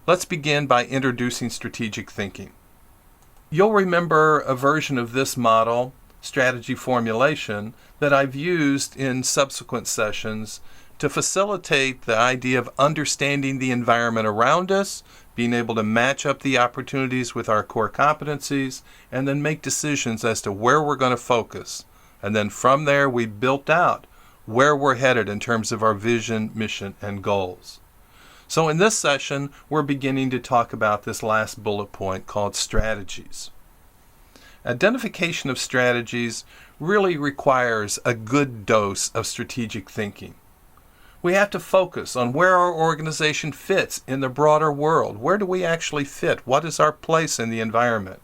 Let's begin by introducing strategic thinking. You'll remember a version of this model, strategy formulation, that I've used in subsequent sessions to facilitate the idea of understanding the environment around us, being able to match up the opportunities with our core competencies, and then make decisions as to where we're going to focus. And then from there, we built out where we're headed in terms of our vision, mission, and goals. So in this session, we're beginning to talk about this last bullet point called strategies. Identification of strategies really requires a good dose of strategic thinking. We have to focus on where our organization fits in the broader world. Where do we actually fit? What is our place in the environment?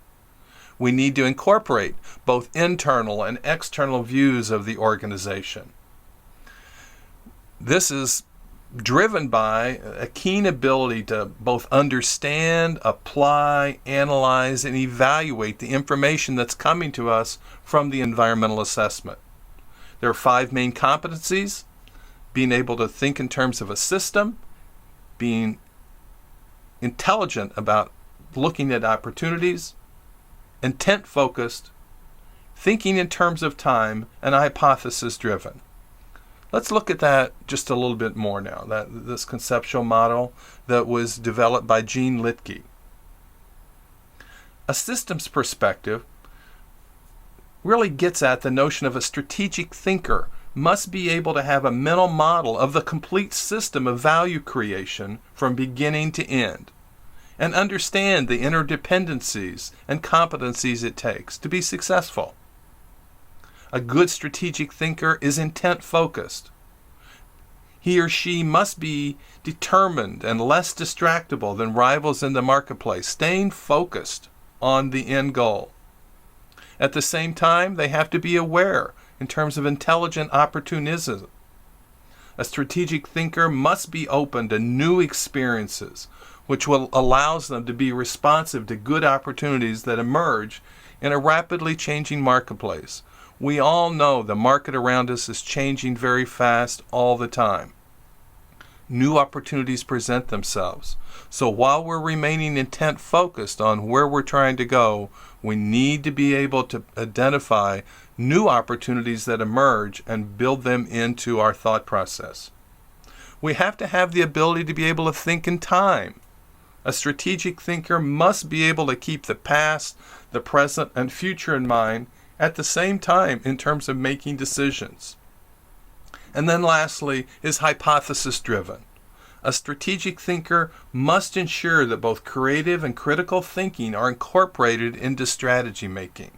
We need to incorporate both internal and external views of the organization. This is driven by a keen ability to both understand, apply, analyze, and evaluate the information that's coming to us from the environmental assessment. There are 5 main competencies: being able to think in terms of a system, being intelligent about looking at opportunities, intent-focused, thinking in terms of time, and hypothesis-driven. Let's look at that just a little bit more now, this conceptual model that was developed by Gene Litke. A systems perspective really gets at the notion of a strategic thinker must be able to have a mental model of the complete system of value creation from beginning to end, and understand the interdependencies and competencies it takes to be successful. A good strategic thinker is intent-focused. He or she must be determined and less distractible than rivals in the marketplace, staying focused on the end goal. At the same time, they have to be aware in terms of intelligent opportunism. A strategic thinker must be open to new experiences, which will allows them to be responsive to good opportunities that emerge in a rapidly changing marketplace. We all know the market around us is changing very fast all the time. New opportunities present themselves. So while we're remaining intent focused on where we're trying to go, we need to be able to identify new opportunities that emerge and build them into our thought process. We have to have the ability to be able to think in time. A strategic thinker must be able to keep the past, the present, and future in mind at the same time in terms of making decisions. And then lastly is hypothesis-driven. A strategic thinker must ensure that both creative and critical thinking are incorporated into strategy making.